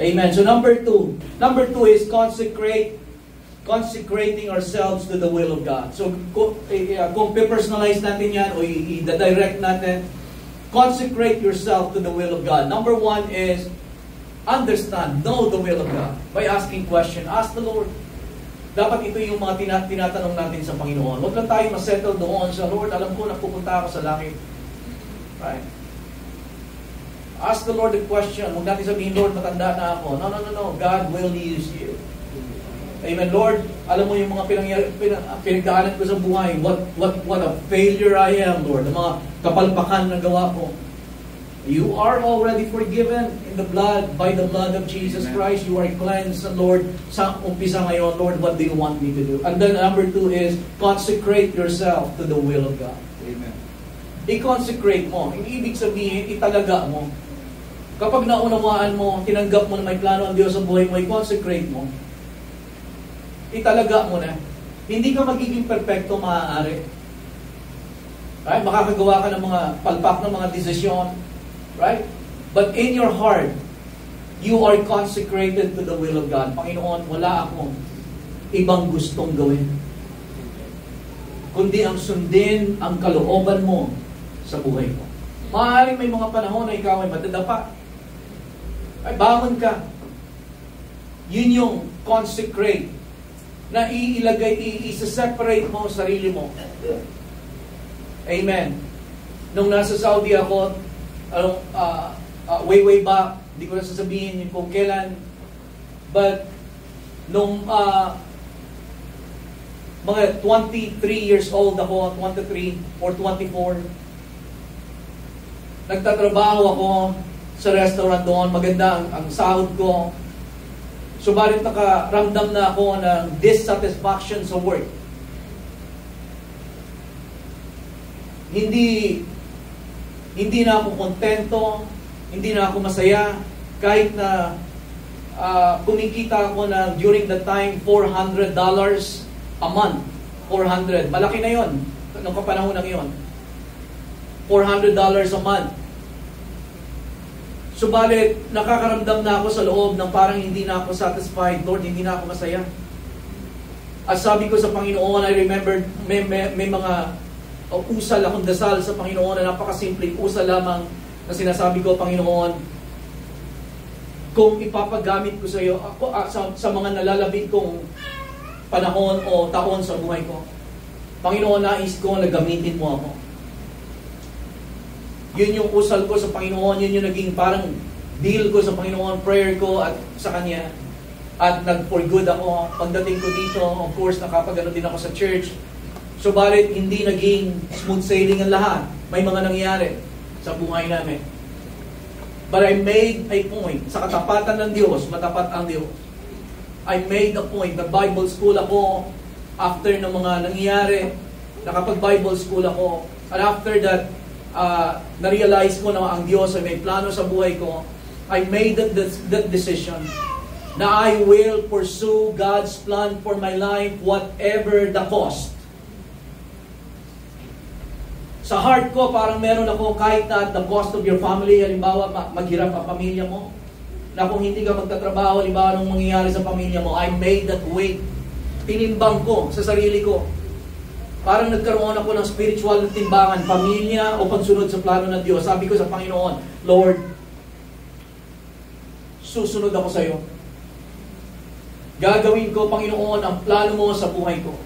Amen. So number two. Number two is consecrating ourselves to the will of God. So kung personalize natin yan o i-direct natin, consecrate yourself to the will of God. Number one is understand, know the will of God. By asking question, ask the Lord. Dapat ito yung mga tinatanong natin sa Panginoon. Huwag lang tayo masettle doon sa Lord, alam ko na pupunta ako sa langit. Right? Ask the Lord the question. Huwag natin sabihin, Lord, matanda na ako. No. God will use you. Amen. Lord, alam mo yung mga pinagdaanan ko sa buhay. What a failure I am, Lord. Ang mga kapalpakan na gawa ko. You are already forgiven in the blood, by the blood of Jesus Christ. You are cleansed, Lord. Sa umpisa ngayon, Lord, what do you want me to do? And then number two is, consecrate yourself to the will of God. Amen. I-consecrate mo. Ang ibig sabihin, italaga mo. Kapag naunawaan mo, tinanggap mo na may plano ang Diyos sa buhay mo, i-consecrate mo. Italaga mo na. Hindi ka magiging perfecto maaari. Right? Makakagawa ka ng mga palpak ng mga desisyon. Right? But in your heart, you are consecrated to the will of God. Panginoon, wala akong ibang gustong gawin, kundi ang sundin ang kalooban mo sa buhay ko. Maaaring may mga panahon na ikaw ay madadapa. Ay, bangon ka. Yun yung consecrate na i-separate mo sarili mo. Amen. Nung nasa Saudi ako, way back, hindi ko na sasabihin kung kailan, but nung mga 23 years old ako, 23 or 24, nagtatrabaho ako sa restaurant doon, maganda ang sahod ko. Subalit nakaramdam na ako ng dissatisfaction sa work. Hindi na ako kontento, hindi na ako masaya, kahit na kumikita ako na during the time $400 a month. 400. Malaki na yon nung kapanahon na yon. $400 a month. Subalit, nakakaramdam na ako sa loob ng parang hindi na ako satisfied. Lord, hindi na ako masaya. At sabi ko sa Panginoon, I remember may mga usal akong dasal sa Panginoon na napakasimpleng usal lamang na sinasabi ko, Panginoon, kung ipapagamit ko sa iyo, sa mga nalalabing kong panahon o taon sa buhay ko, Panginoon, nais ko na gamitin mo ako. Yun yung usal ko sa Panginoon, yun yung naging parang deal ko sa Panginoon, prayer ko at sa Kanya. At nag-for good ako. Pagdating ko dito, of course, nakapagano din ako sa church. Subalit, hindi naging smooth sailing ang lahat. May mga nangyayari. sa buhay namin. But I made a point, sa katapatan ng Diyos, matapat ang Diyos. I made a point, nag-Bible school ako after ng mga nangyayari, nakapag-Bible school ako. And after that, na-realize ko na ang Diyos ay may plano sa buhay ko. I made that decision na I will pursue God's plan for my life whatever the cost. Sa heart ko, parang meron ako kahit na at the cost of your family, halimbawa maghirap ang pamilya mo, na kung hindi ka magtatrabaho, halimbawa nung mangyayari sa pamilya mo, I made that weight. Tinimbang ko sa sarili ko. Parang nagkaroon ako ng spiritual na timbangan, pamilya o pagsunod sa plano ng Diyos. Sabi ko sa Panginoon, Lord, susunod ako sa iyo. Gagawin ko, Panginoon, ang plano mo sa buhay ko.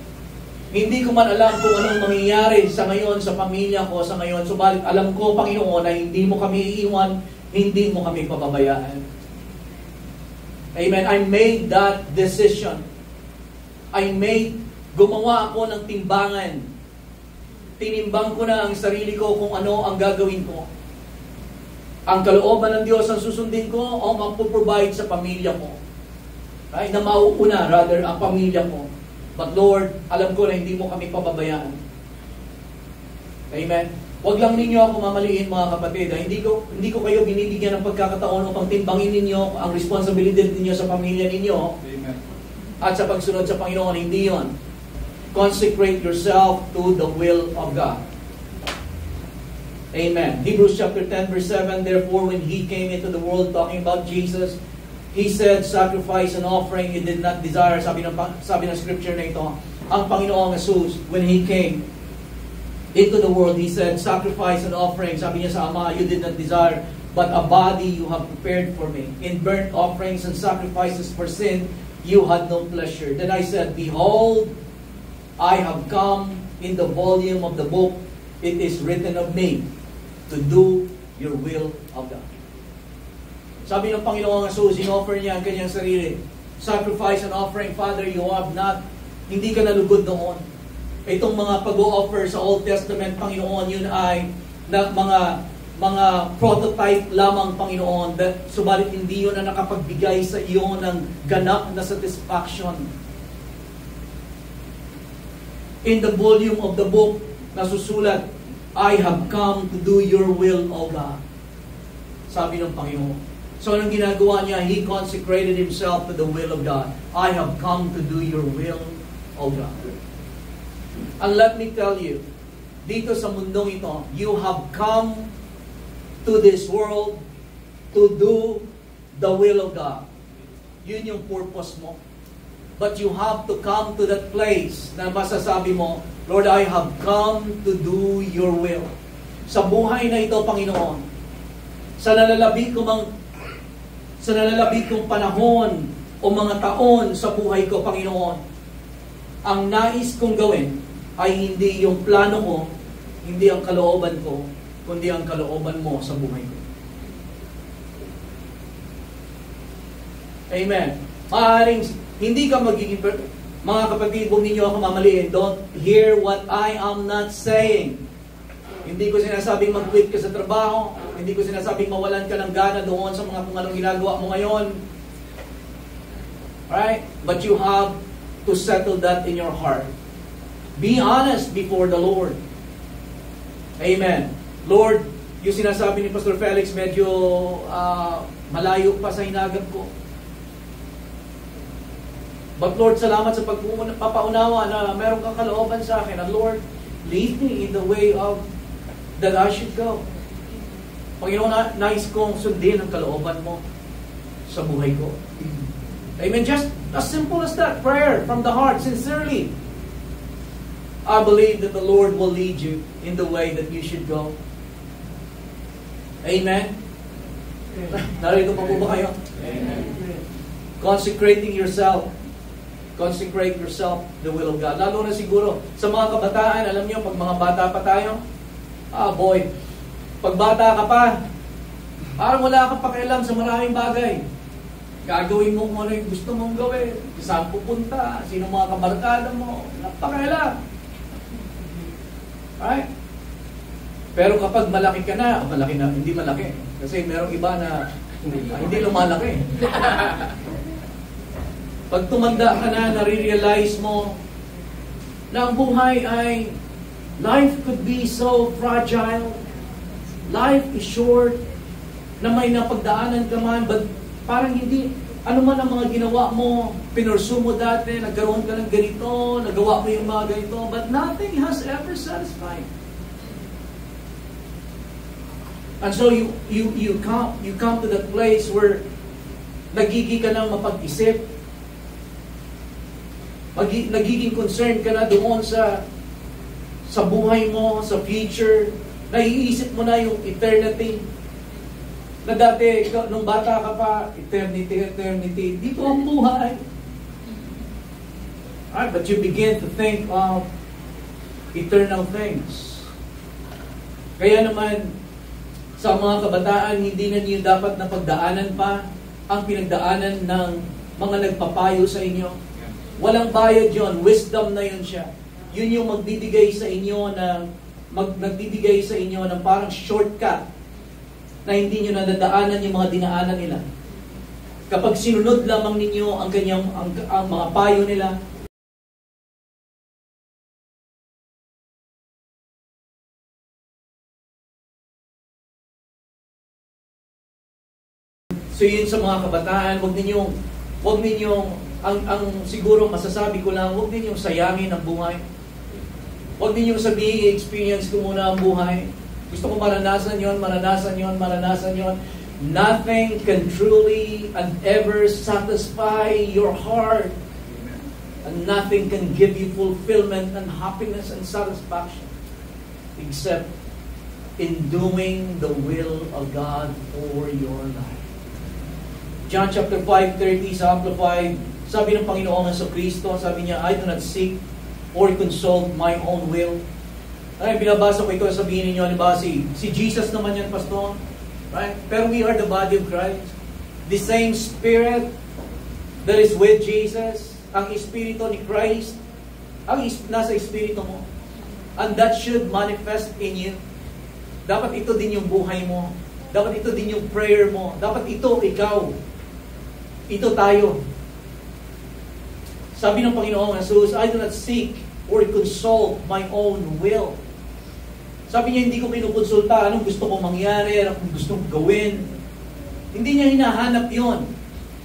Hindi ko man alam kung anong mangyayari sa ngayon sa pamilya ko sa ngayon. Subalit alam ko, Panginoon, na hindi mo kami iiwan, hindi mo kami pababayaan. Amen. I made that decision. Gumawa ako ng timbangan. Tinimbang ko na ang sarili ko kung ano ang gagawin ko. Ang kalooban ng Diyos ang susundin ko o magpo-provide sa pamilya ko. Right? Na mauuna, rather, ang pamilya ko. But Lord, alam ko na hindi mo kami pababayaan. Amen. Huwag lang ninyo ako mamaliin, mga kapatid. Hindi ko kayo binibigyan ng pagkakataon upang timbangin ninyo ang responsibility ninyo sa pamilya ninyo. Amen. At sa pagsunod sa Panginoon, hindi yon. Consecrate yourself to the will of God. Amen. Hebrews chapter 10 verse 7, therefore when He came into the world, talking about Jesus, He said, sacrifice and offering you did not desire. Sabi ng scripture na ito, ang Panginoong Jesus, when He came into the world, He said, sacrifice and offering. Sabi niya sa Ama, you did not desire, but a body you have prepared for me. In burnt offerings and sacrifices for sin, you had no pleasure. Then I said, behold, I have come in the volume of the book. It is written of me to do your will of God. Sabi ng Panginoong Jesus, in-offer niya ang kanyang sarili. Sacrifice and offering, Father, you have not, hindi ka nalugod noon. Itong mga pag-o-offer sa Old Testament, Panginoon, yun ay na mga prototype lamang, Panginoon, subalit hindi yun ang nakapagbigay sa iyo ng ganap na satisfaction. In the volume of the book, nasusulat, I have come to do your will, O God. Sabi ng Panginoon. So, anong ginagawa niya? He consecrated himself to the will of God. I have come to do your will, O God. And let me tell you, dito sa mundong ito, you have come to this world to do the will of God. Yun yung purpose mo. But you have to come to that place na masasabi mo, Lord, I have come to do your will. Sa buhay na ito, Panginoon, sa nalalabig kong panahon o mga taon sa buhay ko, Panginoon, ang nais kong gawin ay hindi yung plano mo, hindi ang kalooban ko, kundi ang kalooban mo sa buhay ko. Amen. Maaaring hindi ka magiging mga kapatid, huwag ninyo ako mamaliin. Don't hear what I am not saying. Hindi ko sinasabing mag-quit ka sa trabaho. Hindi ko sinasabing mawalan ka ng gana doon sa mga kung anong ginagawa mo ngayon. Right? But you have to settle that in your heart. Be honest before the Lord. Amen. Lord, yung sinasabi ni Pastor Felix, medyo malayo pa sa hinagap ko. But Lord, salamat sa pagpapaunawa na meron kang kalooban sa akin. And Lord, lead me in the way of that I should go. Panginoon, nais kong sundin ang kalooban mo sa buhay ko. Amen. Just as simple as that. Prayer from the heart, sincerely. I believe that the Lord will lead you in the way that you should go. Amen. Narito pa po ba kayo? Amen. Consecrating yourself. Consecrate yourself the will of God. Lalo na siguro sa mga kabataan, alam niyo, pag mga bata pa tayo, boy, pag bata ka pa, parang wala kang pakialam sa maraming bagay. Gagawin mo kung ano yung gusto mong gawin. Saan pupunta, sino mga kabarkada mo, pakialam. Right? Pero kapag malaki ka na, hindi malaki. Kasi merong iba na hindi lumalaki. Pag tumanda ka na, nare-realize mo na ang buhay ay, life could be so fragile. Life is short. Na may napagdaanan ka man, but parang hindi, ano man ang mga ginawa mo, pinursu mo dati, nagkaroon ka ng ganito, nagawa mo yung mga ganito, but nothing has ever satisfied. And so you come to that place where nagiging ka na mapag-isip, nagiging concerned ka na doon sa buhay mo, sa future, naiisip mo na yung eternity. Na dati, nung bata ka pa, eternity, dito ang buhay. Alright, but you begin to think of eternal things. Kaya naman, sa mga kabataan, hindi na niyo dapat na pagdaanan pa ang pinagdaanan ng mga nagpapayo sa inyo. Walang bayad yon, wisdom na yun siya. Yun yung magbibigay sa inyo ng parang shortcut na hindi nyo nadadaanan yung mga dinaanan nila. Kapag sinunod lamang ninyo ang mga payo nila, so yun sa mga kabataan, wag ninyong ang siguro masasabi ko lang, wag ninyong sayangin ang buhay. Wag ninyong sabihin, experience ko muna ang buhay. Gusto ko maranasan yon. Nothing can truly and ever satisfy your heart. And nothing can give you fulfillment and happiness and satisfaction except in doing the will of God for your life. John chapter 5:30 sa Amplified, sabi ng Panginoon sa Kristo, sabi niya, I do not seek or consult my own will. Ay, binabasa ko ito, sabihin ninyo, ba, si Jesus naman yan, Pastor. Right? Pero we are the body of Christ. The same Spirit that is with Jesus, ang Espiritu ni Christ, nasa Espiritu mo. And that should manifest in you. Dapat ito din yung buhay mo. Dapat ito din yung prayer mo. Dapat ito, ikaw. Ito tayo. Sabi ng Panginoon Jesus, I do not seek or consult my own will. Sabi niya, hindi ko kinukonsulta anong gusto kong mangyari, anong gusto kong gawin. Hindi niya hinahanap yon.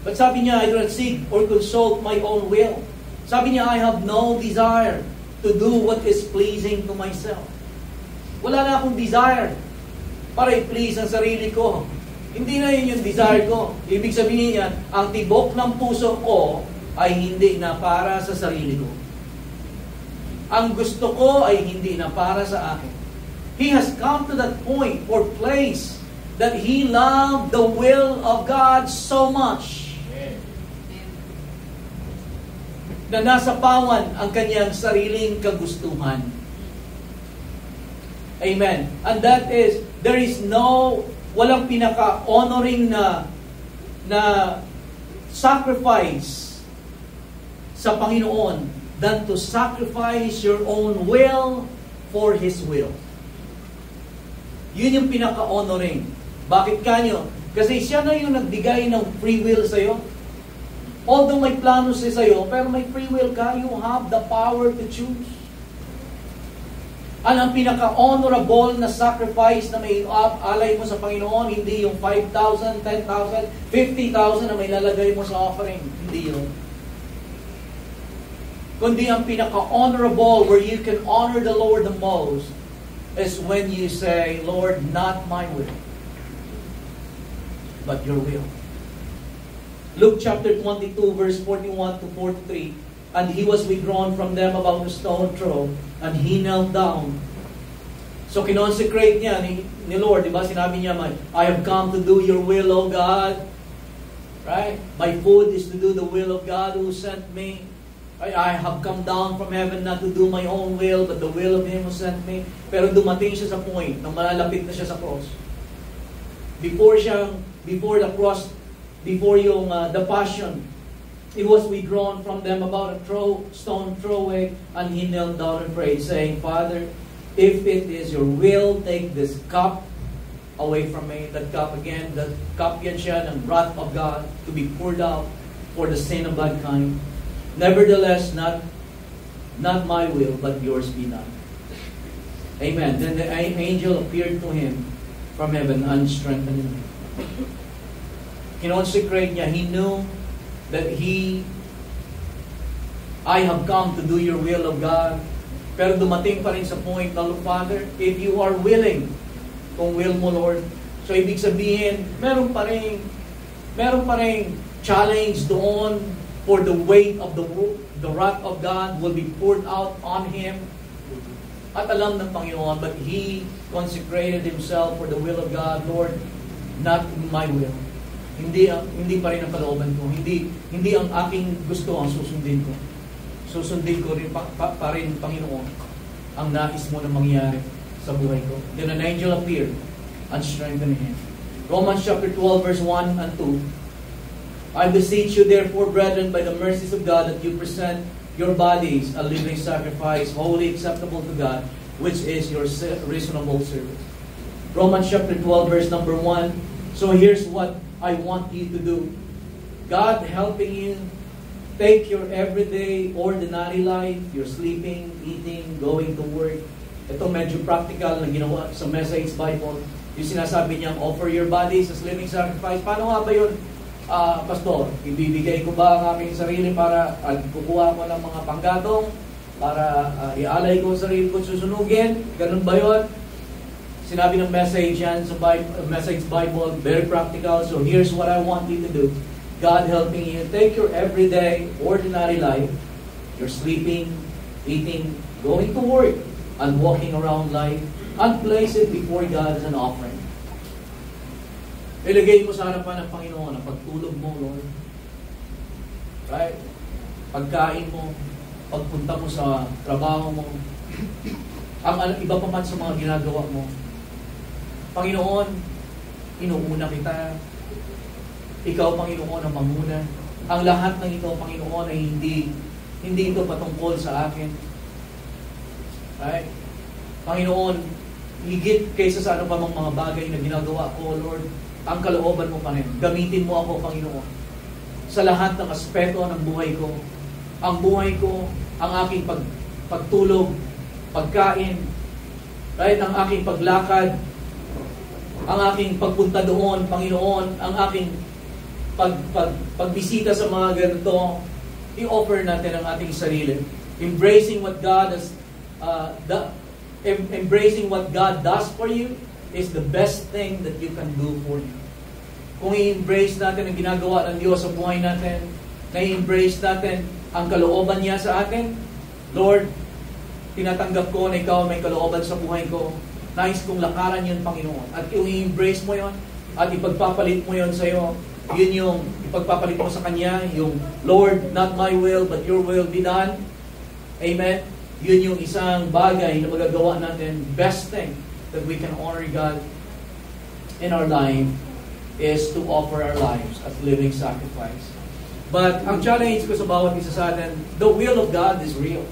But sabi niya, I do not seek or consult my own will. Sabi niya, I have no desire to do what is pleasing to myself. Wala na akong desire para i-please ang sarili ko. Hindi na yun yung desire ko. Ibig sabihin niya, ang tibok ng puso ko ay hindi na para sa sarili ko. Ang gusto ko ay hindi na para sa akin. He has come to that point or place that he loved the will of God so much na nasa pawan ang kanyang sariling kagustuhan. Amen. And that is, walang pinaka-honoring na sacrifice sa Panginoon than to sacrifice your own will for His will. Yun yung pinaka-honoring. Bakit kanyo? Kasi siya na yung nagbigay ng free will sa'yo. Although may plano siya sa'yo, pero may free will ka, you have the power to choose. Ang pinaka-honorable na sacrifice na may alay mo sa Panginoon, hindi yung 5,000, 10,000, 50,000 na may lalagay mo sa offering. Hindi yun. Kundi ang pinaka-honorable where you can honor the Lord the most is when you say, Lord, not my will, but your will. Luke chapter 22, verse 41 to 43. And he was withdrawn from them about the stone throw, and he knelt down. So kinonsecrate niya ni Lord, di ba? Sinabi niya, I have come to do your will, O God. Right? My food is to do the will of God who sent me. I have come down from heaven not to do my own will, but the will of Him who sent me. Pero dumating siya sa point, nang malalapit na siya sa cross. Before the cross, before the passion, he was withdrawn from them about a stone throw away, and he knelt down and prayed, saying, Father, if it is your will, take this cup away from me. That cup again, that cup yan siya ng wrath of God to be poured out for the sin of mankind. Nevertheless, not my will, but yours be done. Amen. Then the angel appeared to him from heaven and strengthened him. Kinonsecrate niya. He knew that I have come to do your will of God. Pero dumating pa rin sa point na, Father, if you are willing, kung will mo, Lord. So, ibig sabihin, meron pa rin challenge doon for the weight of the wrath of God will be poured out on him. At alam ng Panginoon, but he consecrated himself for the will of God. Lord, not my will. Hindi pa rin ang kalooban ko. Hindi ang aking gusto ang susundin ko. Susundin ko rin pa rin, Panginoon, ang nais mo na mangyari sa buhay ko. Then an angel appeared and strengthened him. Romans chapter 12 verse 1 and 2. I beseech you therefore, brethren, by the mercies of God, that you present your bodies a living sacrifice, wholly acceptable to God, which is your reasonable service. Romans chapter 12 verse number 1. So here's what I want you to do. God helping you take your everyday, ordinary life, your sleeping, eating, going to work. Ito medyo practical na ginawa sa Message Bible. Yung sinasabi niyang offer your bodies as living sacrifice. Paano nga ba yun, Pastor? Ibibigay ko ba ang aking sarili para kukuha ko ng mga panggatong para ialay ko ang sarili ko susunugin? Ganun ba yun? Sinabi ng message yan sa Message Bible, very practical. So here's what I want you to do. God helping you take your everyday, ordinary life, your sleeping, eating, going to work, and walking around life, and place it before God as an offering. Ilagay mo sa harapan ng Panginoon ang pagtulog mo, Lord. Right? Pagkain mo, pagpunta mo sa trabaho mo, ang iba pa man sa mga ginagawa mo. Panginoon, inuuna kita. Ikaw, Panginoon, ang manguna. Ang lahat ng ito, Panginoon, ay hindi ito patungkol sa akin. Right? Panginoon, higit kaysa sa ano pa mang mga bagay na ginagawa ko, Lord, ang kalooban mo pa rin. Gamitin mo ako, Panginoon, sa lahat ng aspeto ng buhay ko. Ang buhay ko, ang aking pagtulog, pagkain, right? Ang aking paglakad, ang aking pagpunta doon, Panginoon, ang aking pagbisita sa mga ganito, i-offer natin ang ating sarili. Embracing what God has embracing what God does for you is the best thing that you can do for you. Kung i-embrace natin ang ginagawa ng Diyos sa buhay natin, na i-embrace natin ang kalooban niya sa atin, Lord, tinatanggap ko na ikaw may kalooban sa buhay ko. Nais kong lakaran yun, Panginoon. At kung i-embrace mo yun, at ipagpapalit mo yun sa iyo, yun yung ipagpapalit mo sa Kanya, yung Lord, not my will, but your will be done. Amen? Yun yung isang bagay na magagawa natin. Best thing that we can honor God in our life is to offer our lives as living sacrifice. But ang challenge ko sa bawat isa sa atin, the will of God is real.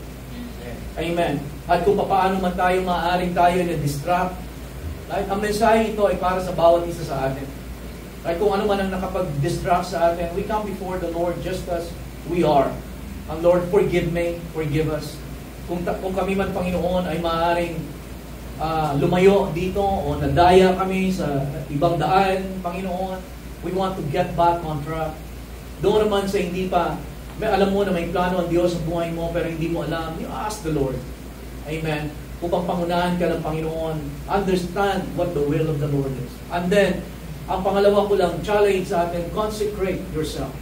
Amen. At kung paano man tayo maaaring tayo na-distract, right? Ang mensahe ito ay para sa bawat isa sa atin. Right? Kung ano man ang nakapag-distract sa atin, we come before the Lord just as we are. Ang Lord, forgive me, forgive us. Kung kami man, Panginoon, ay maaaring lumayo dito o nadaya kami sa ibang daan, Panginoon, we want to get back on track. Doon naman sa hindi pa, alam mo na may plano ang Diyos sa buhay mo pero hindi mo alam, you ask the Lord. Amen. Upang pangunahan ka ng Panginoon, understand what the will of the Lord is. And then, ang pangalawa ko lang, challenge sa atin, consecrate yourself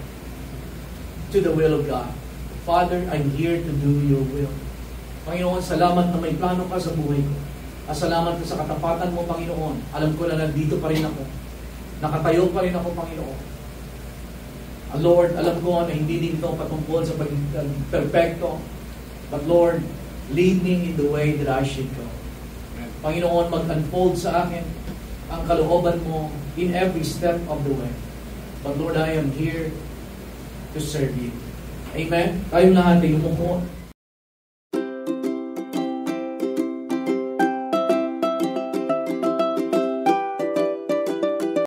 to the will of God. Father, I'm here to do your will. Panginoon, salamat na may plano ka sa buhay ko. At salamat ka sa katapatan mo, Panginoon. Alam ko na nandito pa rin ako. Nakatayo pa rin ako, Panginoon. Lord, alam ko na hindi din ito patungkol sa pagiging perfecto. But Lord, lead me in the way that I should go. Panginoon, mag-unfold sa akin ang kalooban mo in every step of the way. But Lord, I am here to serve you. Amen? Tayong lahat ay umuko.